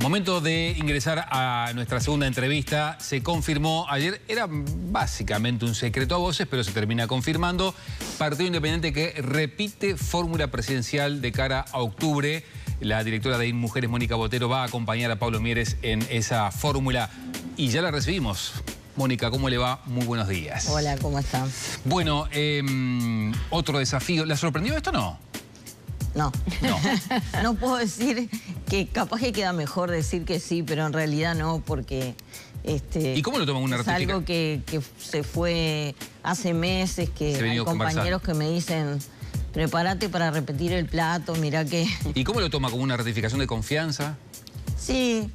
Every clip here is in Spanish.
Momento de ingresar a nuestra segunda entrevista. Se confirmó ayer, era básicamente un secreto a voces, pero se termina confirmando. Partido Independiente que repite fórmula presidencial de cara a octubre. La directora de Mujeres, Mónica Botero, va a acompañar a Pablo Mieres en esa fórmula. Y ya la recibimos. Mónica, ¿cómo le va? Muy buenos días. Hola, ¿cómo están? Bueno, otro desafío. ¿La sorprendió esto o no? No. No. No puedo decir que capaz que queda mejor decir que sí, pero en realidad no, porque ¿Y cómo lo toman una es algo que se fue hace meses, que hay compañeros que me dicen, prepárate para repetir el plato, mirá que... ¿Y cómo lo toma? ¿Como una ratificación de confianza? Sí,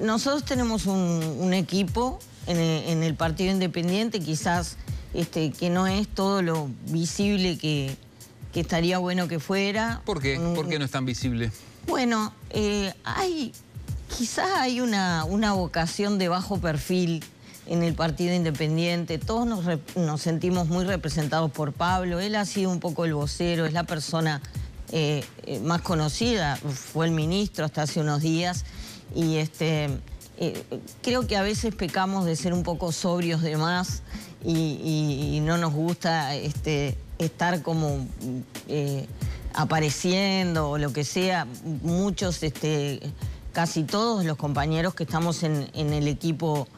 nosotros tenemos un equipo en el Partido Independiente, quizás que no es todo lo visible que estaría bueno que fuera. ¿Por qué? ¿Por qué no es tan visible? Bueno, quizás hay una vocación de bajo perfil en el Partido Independiente. Todos nos sentimos muy representados por Pablo. Él ha sido un poco el vocero, es la persona más conocida, fue el ministro hasta hace unos días. Y creo que a veces pecamos de ser un poco sobrios de más y no nos gusta estar como apareciendo o lo que sea. Muchos, casi todos los compañeros que estamos en el equipo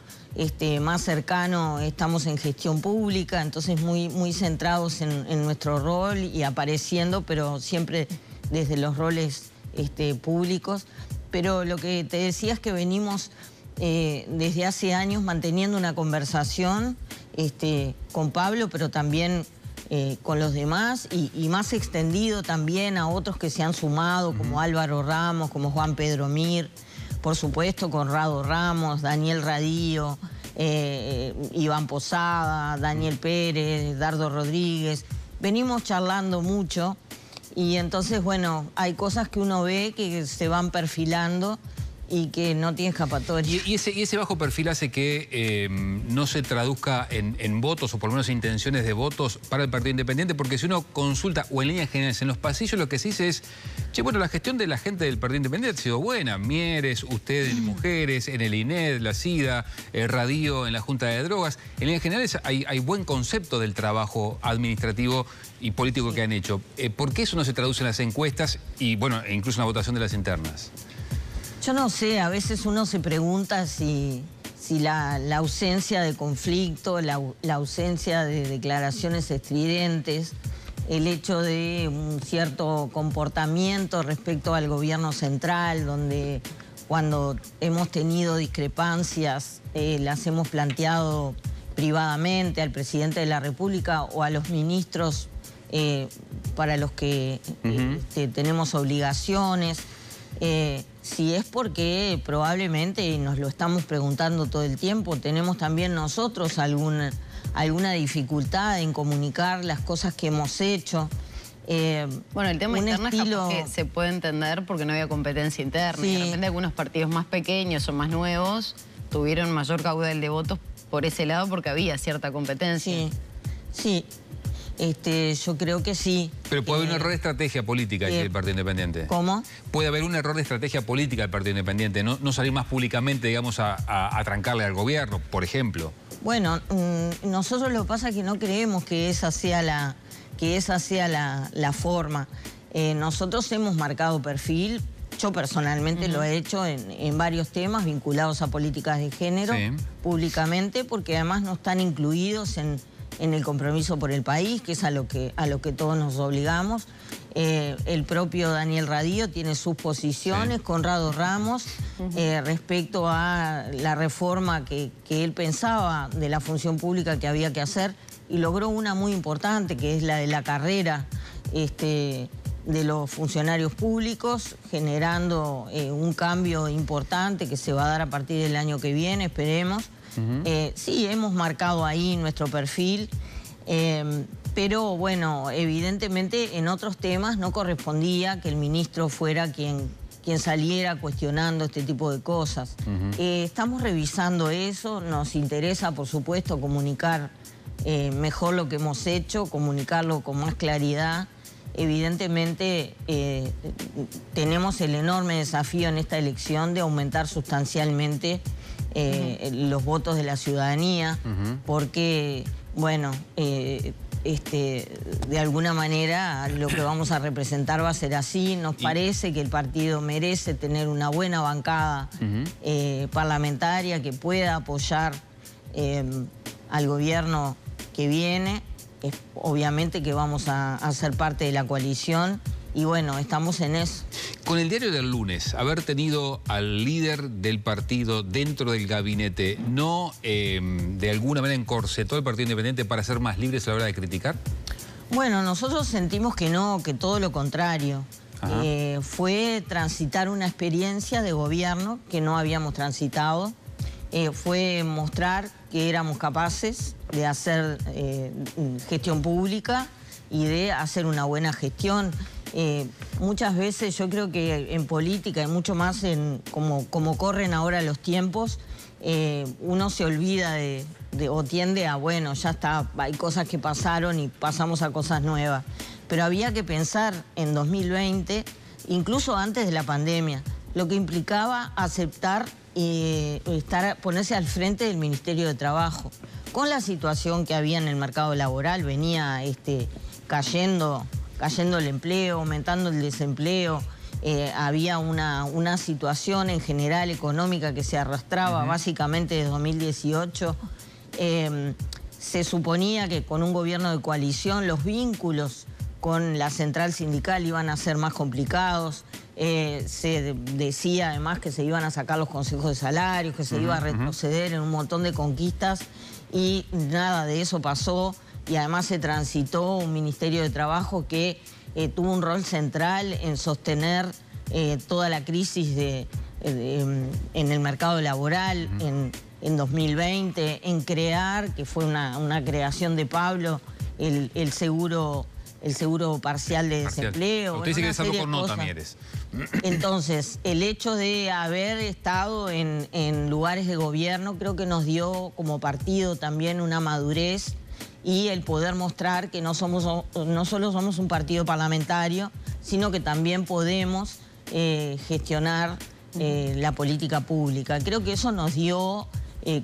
más cercano estamos en gestión pública, entonces muy centrados en nuestro rol y apareciendo, pero siempre desde los roles públicos. Pero lo que te decía es que venimos desde hace años manteniendo una conversación con Pablo, pero también con los demás y más extendido también a otros que se han sumado, como Álvaro Ramos, como Juan Pedro Mir, por supuesto Conrado Ramos, Daniel Radío, Iván Posada, Daniel Pérez, Dardo Rodríguez. Venimos charlando mucho. Y entonces, bueno, hay cosas que uno ve que se van perfilando y que no tiene escapatoria. ¿Y ese bajo perfil hace que no se traduzca en votos o por lo menos intenciones de votos para el Partido Independiente? Porque si uno consulta, o en líneas generales, en los pasillos lo que se dice es, che, bueno, la gestión de la gente del Partido Independiente ha sido buena. Mieres, ustedes, mujeres, en el INED, la SIDA, Radío en la Junta de Drogas. En líneas generales hay buen concepto del trabajo administrativo y político que han hecho. ¿Por qué eso no se traduce en las encuestas y, bueno, incluso en la votación de las internas? Yo no sé, a veces uno se pregunta si la ausencia de conflicto, la ausencia de declaraciones estridentes, el hecho de un cierto comportamiento respecto al gobierno central, donde cuando hemos tenido discrepancias las hemos planteado privadamente al presidente de la República o a los ministros para los que tenemos obligaciones. Si es porque probablemente, y nos lo estamos preguntando todo el tiempo, tenemos también nosotros alguna dificultad en comunicar las cosas que hemos hecho. Bueno, el tema interno es capaz que se puede entender porque no había competencia interna. Sí. Y de repente algunos partidos más pequeños o más nuevos tuvieron mayor caudal de votos por ese lado porque había cierta competencia. Sí. Yo creo que sí. Pero puede haber un error de estrategia política del Partido Independiente. ¿Cómo? Puede haber un error de estrategia política del Partido Independiente, no salir más públicamente, digamos, a trancarle al gobierno, por ejemplo. Bueno, nosotros lo que pasa es que no creemos que esa sea la forma. Nosotros hemos marcado perfil, yo personalmente lo he hecho en varios temas vinculados a políticas de género, públicamente, porque además no están incluidos en el compromiso por el país, que es a lo que todos nos obligamos. El propio Daniel Radío tiene sus posiciones, Conrado Ramos, respecto a la reforma que él pensaba de la función pública que había que hacer, y logró una muy importante, que es la de la carrera de los funcionarios públicos, generando un cambio importante que se va a dar a partir del año que viene, esperemos. Sí, hemos marcado ahí nuestro perfil, pero bueno, evidentemente en otros temas no correspondía que el ministro fuera quien saliera cuestionando este tipo de cosas. Estamos revisando eso, nos interesa, por supuesto, comunicar mejor lo que hemos hecho, comunicarlo con más claridad. evidentemente tenemos el enorme desafío en esta elección de aumentar sustancialmente los votos de la ciudadanía, porque, bueno, de alguna manera lo que vamos a representar va a ser así. Nos parece que el partido merece tener una buena bancada parlamentaria que pueda apoyar al gobierno que viene. Obviamente que vamos a ser parte de la coalición y bueno, estamos en eso. Con el diario del lunes, haber tenido al líder del partido dentro del gabinete, ¿no de alguna manera encorsetó el Partido Independiente para ser más libres a la hora de criticar? Bueno, nosotros sentimos que no, que todo lo contrario. Fue transitar una experiencia de gobierno que no habíamos transitado. Fue mostrar que éramos capaces de hacer gestión pública y de hacer una buena gestión. Muchas veces yo creo que en política y mucho más como corren ahora los tiempos, uno se olvida o tiende a, bueno, ya está, hay cosas que pasaron y pasamos a cosas nuevas. Pero había que pensar en 2020, incluso antes de la pandemia, lo que implicaba aceptar ponerse al frente del Ministerio de Trabajo. Con la situación que había en el mercado laboral, venía cayendo el empleo, aumentando el desempleo, había una situación en general económica que se arrastraba básicamente desde 2018. Se suponía que con un gobierno de coalición los vínculos con la central sindical iban a ser más complicados. Se decía además que se iban a sacar los consejos de salarios, que se iba a retroceder en un montón de conquistas y nada de eso pasó. Y además se transitó un Ministerio de Trabajo que tuvo un rol central en sostener toda la crisis en el mercado laboral en 2020, en crear, que fue una creación de Pablo, el seguro parcial de desempleo. Usted dice que salvo por nota, Mieres. Entonces, el hecho de haber estado en lugares de gobierno creo que nos dio como partido también una madurez y el poder mostrar que no solo somos un partido parlamentario, sino que también podemos gestionar la política pública. Creo que eso nos dio,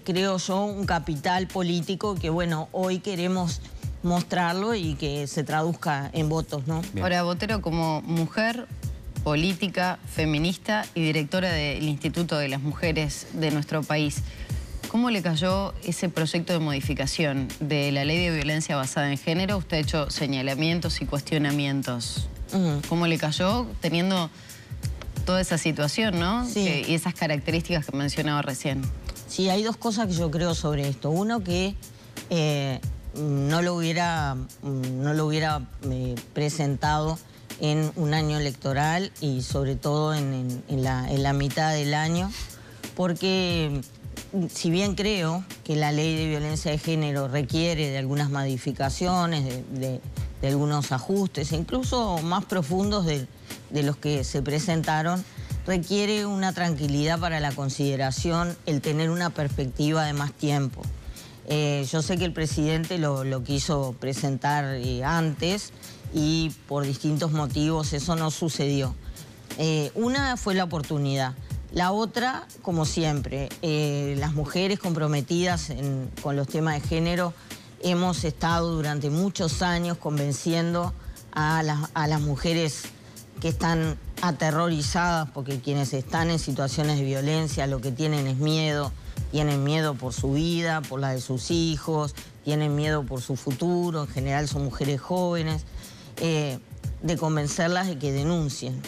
creo yo, un capital político que, bueno, hoy queremos mostrarlo y que se traduzca en votos, ¿no? Bien. Ahora, Botero, como mujer política, feminista y directora del Instituto de las Mujeres de nuestro país, ¿cómo le cayó ese proyecto de modificación de la ley de violencia basada en género? Usted ha hecho señalamientos y cuestionamientos. ¿Cómo le cayó teniendo toda esa situación, ¿no? Sí. Y esas características que mencionaba recién. Sí, hay dos cosas que yo creo sobre esto. Uno, que no lo hubiera presentado en un año electoral y sobre todo en la mitad del año, porque si bien creo que la ley de violencia de género requiere de algunas modificaciones, de algunos ajustes, incluso más profundos de los que se presentaron, requiere una tranquilidad para la consideración, el tener una perspectiva de más tiempo. Yo sé que el presidente lo quiso presentar antes y por distintos motivos eso no sucedió. Una fue la oportunidad. La otra, como siempre, las mujeres comprometidas con los temas de género hemos estado durante muchos años convenciendo a las mujeres que están aterrorizadas porque quienes están en situaciones de violencia lo que tienen es miedo. Tienen miedo por su vida, por la de sus hijos, tienen miedo por su futuro, en general son mujeres jóvenes, de convencerlas de que denuncien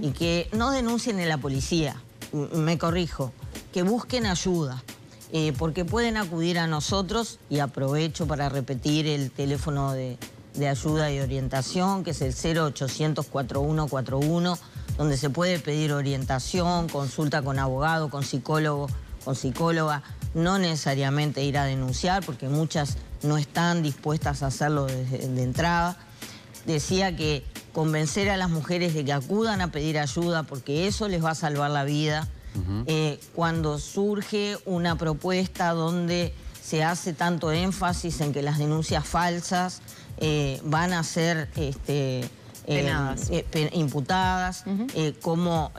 y que no denuncien en la policía, me corrijo, que busquen ayuda, porque pueden acudir a nosotros, y aprovecho para repetir el teléfono de ayuda y orientación, que es el 0800 4141, donde se puede pedir orientación, consulta con abogado, con psicólogo, con psicóloga, no necesariamente ir a denunciar, porque muchas no están dispuestas a hacerlo de entrada. Decía que convencer a las mujeres de que acudan a pedir ayuda, porque eso les va a salvar la vida. Cuando surge una propuesta donde se hace tanto énfasis en que las denuncias falsas van a ser imputadas, como,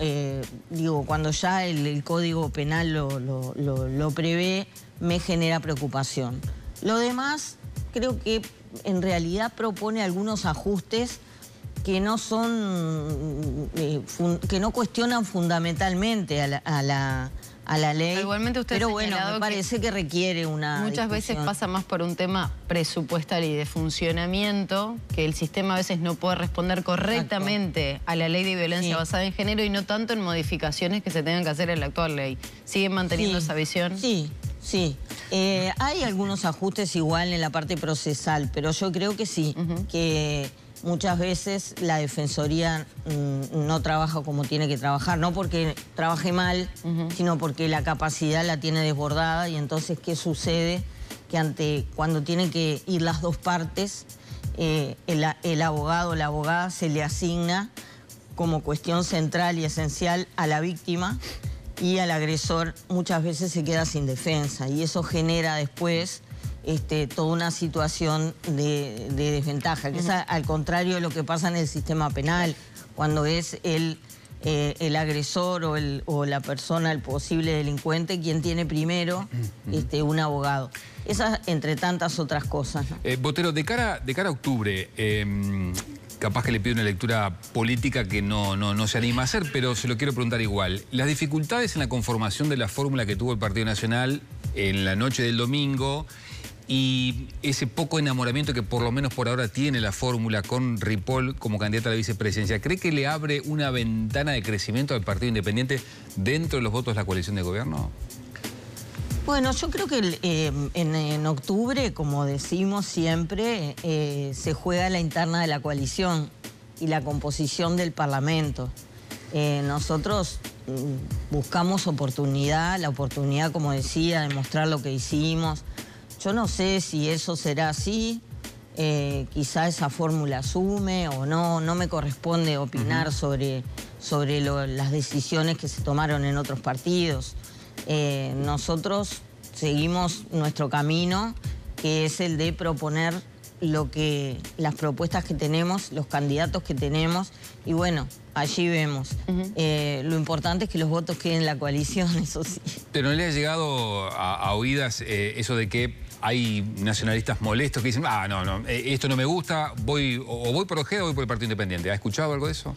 digo, cuando ya el Código Penal lo prevé, me genera preocupación. Lo demás, creo que en realidad propone algunos ajustes que no son, que no cuestionan fundamentalmente a la ley. Igualmente usted pero bueno, me parece que requiere una muchas veces pasa más por un tema presupuestal y de funcionamiento, que el sistema a veces no puede responder correctamente a la ley de violencia basada en género y no tanto en modificaciones que se tengan que hacer en la actual ley. ¿Siguen manteniendo esa visión? Sí. Hay algunos ajustes igual en la parte procesal, pero yo creo que sí, que muchas veces la Defensoría no trabaja como tiene que trabajar, no porque trabaje mal, sino porque la capacidad la tiene desbordada. Y entonces, ¿qué sucede? Que cuando tienen que ir las dos partes, el abogado o la abogada se le asigna como cuestión central y esencial a la víctima, y al agresor muchas veces se queda sin defensa, y eso genera después toda una situación de desventaja, que es al contrario de lo que pasa en el sistema penal, cuando es el agresor o la persona, el posible delincuente, quien tiene primero un abogado. Esas entre tantas otras cosas, ¿no? Botero, de cara a octubre, capaz que le pido una lectura política que no se anima a hacer, pero se lo quiero preguntar igual. Las dificultades en la conformación de la fórmula que tuvo el Partido Nacional en la noche del domingo y ese poco enamoramiento que por lo menos por ahora tiene la fórmula con Ripoll como candidata a la vicepresidencia, ¿cree que le abre una ventana de crecimiento al Partido Independiente dentro de los votos de la coalición de gobierno? Bueno, yo creo que en octubre, como decimos siempre, se juega la interna de la coalición y la composición del Parlamento. Nosotros buscamos la oportunidad, como decía, de mostrar lo que hicimos. Yo no sé si eso será así, quizá esa fórmula asume o no me corresponde opinar sobre las decisiones que se tomaron en otros partidos. Nosotros seguimos nuestro camino, que es el de proponer las propuestas que tenemos, los candidatos que tenemos, y bueno, allí vemos. Lo importante es que los votos queden en la coalición, eso sí. ¿Pero no le ha llegado a oídas eso de que hay nacionalistas molestos que dicen, esto no me gusta, voy por Ojeda o voy por el Partido Independiente? ¿Ha escuchado algo de eso?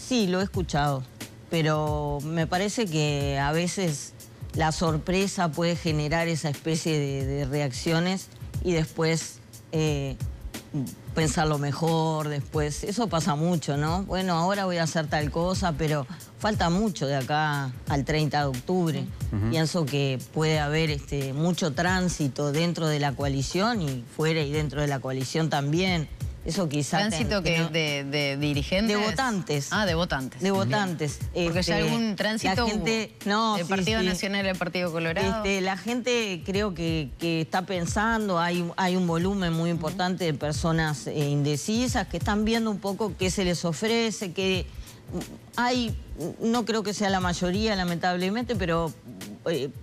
Sí, lo he escuchado, pero me parece que a veces la sorpresa puede generar esa especie de reacciones y después pensarlo mejor, después. Eso pasa mucho, ¿no? Bueno, ahora voy a hacer tal cosa, pero falta mucho de acá al 30 de octubre. Pienso que puede haber mucho tránsito dentro de la coalición y fuera y dentro de la coalición también. Eso quizás... ¿Tránsito de dirigentes? De votantes. Ah, de votantes. De votantes. Porque ya algún tránsito del Partido Nacional al Partido Colorado. La gente creo que está pensando, hay un volumen muy importante de personas indecisas que están viendo un poco qué se les ofrece, que hay, no creo que sea la mayoría lamentablemente, pero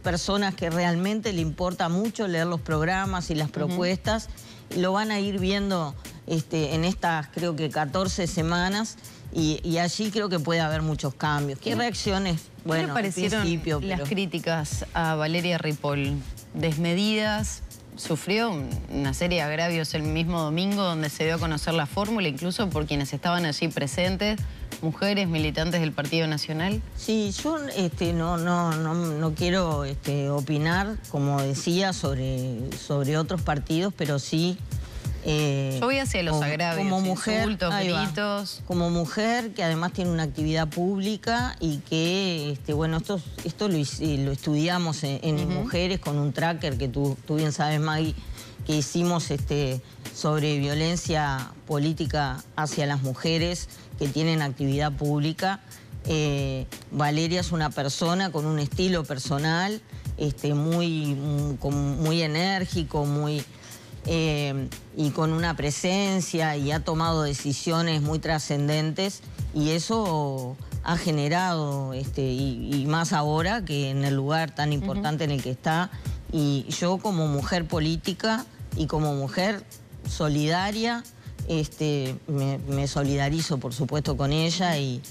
personas que realmente le importa mucho leer los programas y las propuestas, lo van a ir viendo en estas, creo que 14 semanas, y allí creo que puede haber muchos cambios. ¿Qué reacciones? Bueno, ¿qué le parecieron las críticas a Valeria Ripoll? Desmedidas, sufrió una serie de agravios el mismo domingo donde se dio a conocer la fórmula, incluso por quienes estaban allí presentes, mujeres militantes del Partido Nacional. Sí, yo no quiero opinar, como decía, sobre otros partidos, pero sí... yo voy hacia los agravios, como mujer, insultos, gritos. Como mujer que además tiene una actividad pública y que, bueno, esto lo estudiamos en Mujeres con un tracker que tú bien sabes, Maggie, que hicimos sobre violencia política hacia las mujeres que tienen actividad pública. Valeria es una persona con un estilo personal muy enérgico, y con una presencia, y ha tomado decisiones muy trascendentes, y eso ha generado, y más ahora que en el lugar tan importante en el que está. Y yo como mujer política y como mujer solidaria, me solidarizo, por supuesto, con ella y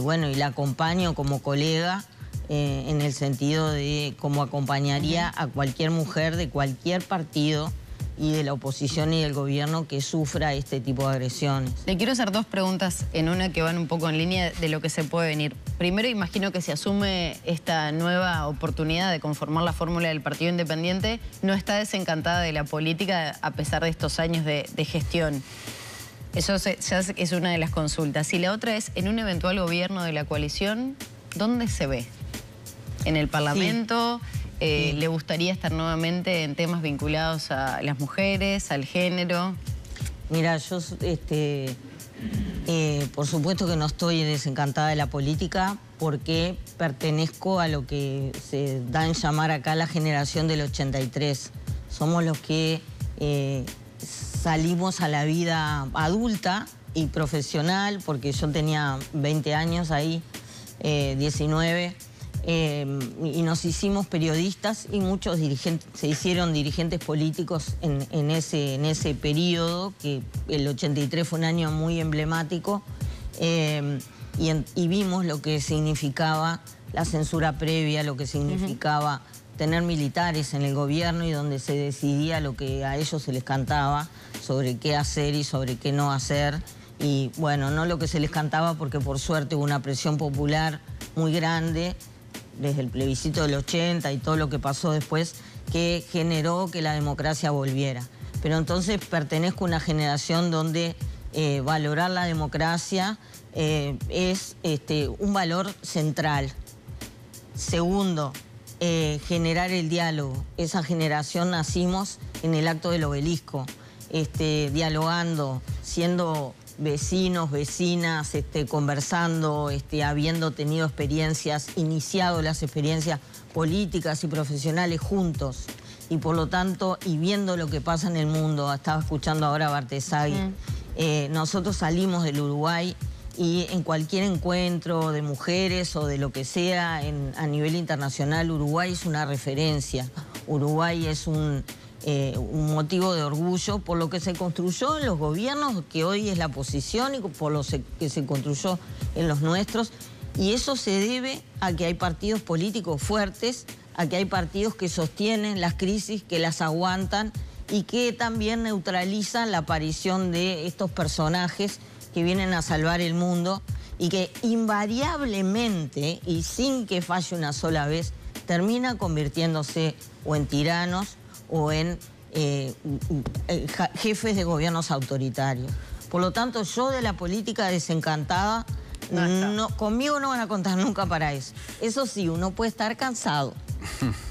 bueno, y la acompaño como colega en el sentido de cómo acompañaría a cualquier mujer de cualquier partido y de la oposición y del gobierno que sufra este tipo de agresiones. Le quiero hacer dos preguntas en una que van un poco en línea de lo que se puede venir. Primero, imagino que si asume esta nueva oportunidad de conformar la fórmula del Partido Independiente, no está desencantada de la política a pesar de estos años de gestión. Eso ya es una de las consultas. Y la otra es, en un eventual gobierno de la coalición, ¿dónde se ve? ¿En el Parlamento? Sí. ¿Le gustaría estar nuevamente en temas vinculados a las mujeres, al género? Mira, yo por supuesto que no estoy desencantada de la política porque pertenezco a lo que se da en llamar acá la generación del 83. Somos los que salimos a la vida adulta y profesional, porque yo tenía 20 años ahí, 19, y nos hicimos periodistas y muchos dirigentes, se hicieron dirigentes políticos en ese periodo, que el 83 fue un año muy emblemático, y vimos lo que significaba la censura previa, lo que significaba tener militares en el gobierno y donde se decidía lo que a ellos se les cantaba sobre qué hacer y sobre qué no hacer. Y bueno, no lo que se les cantaba porque por suerte hubo una presión popular muy grande desde el plebiscito del 80 y todo lo que pasó después, que generó que la democracia volviera. Pero entonces pertenezco a una generación donde valorar la democracia es un valor central. Segundo, generar el diálogo. Esa generación nacimos en el acto del Obelisco, dialogando, siendo vecinos, vecinas, conversando, habiendo tenido experiencias, iniciado las experiencias políticas y profesionales juntos. Y por lo tanto, y viendo lo que pasa en el mundo, estaba escuchando ahora a Bartesagui, nosotros salimos del Uruguay y en cualquier encuentro de mujeres o de lo que sea a nivel internacional, Uruguay es una referencia. Uruguay es un motivo de orgullo por lo que se construyó en los gobiernos, que hoy es la oposición, y por lo que se construyó en los nuestros. Y eso se debe a que hay partidos políticos fuertes, a que hay partidos que sostienen las crisis, que las aguantan y que también neutralizan la aparición de estos personajes que vienen a salvar el mundo y que invariablemente, y sin que falle una sola vez, termina convirtiéndose o en tiranos o en jefes de gobiernos autoritarios. Por lo tanto, yo de la política desencantada, conmigo no van a contar nunca para eso. Eso sí, uno puede estar cansado.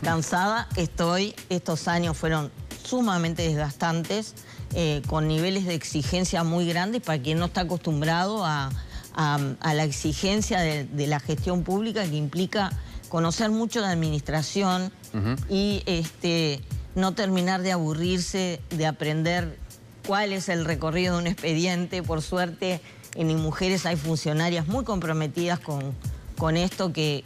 Cansada estoy, estos años fueron sumamente desgastantes, con niveles de exigencia muy grandes para quien no está acostumbrado a la exigencia de la gestión pública, que implica conocer mucho de administración y no terminar de aburrirse, de aprender cuál es el recorrido de un expediente. Por suerte, en InMujeres hay funcionarias muy comprometidas con esto que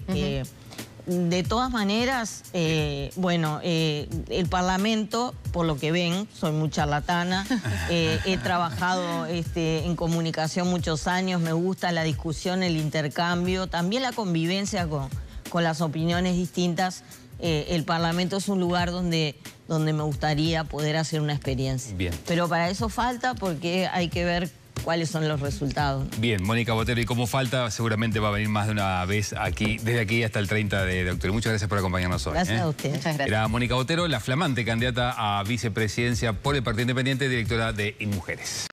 de todas maneras, el Parlamento, por lo que ven, soy muy charlatana, he trabajado en comunicación muchos años, me gusta la discusión, el intercambio, también la convivencia con las opiniones distintas. El Parlamento es un lugar donde me gustaría poder hacer una experiencia. Bien. Pero para eso falta, porque hay que ver cuáles son los resultados. Bien, Mónica Botero, y como falta, seguramente va a venir más de una vez aquí, desde aquí hasta el 30 de octubre. Muchas gracias por acompañarnos hoy. Gracias a usted. Muchas gracias. Era Mónica Botero, la flamante candidata a vicepresidencia por el Partido Independiente, directora de InMujeres.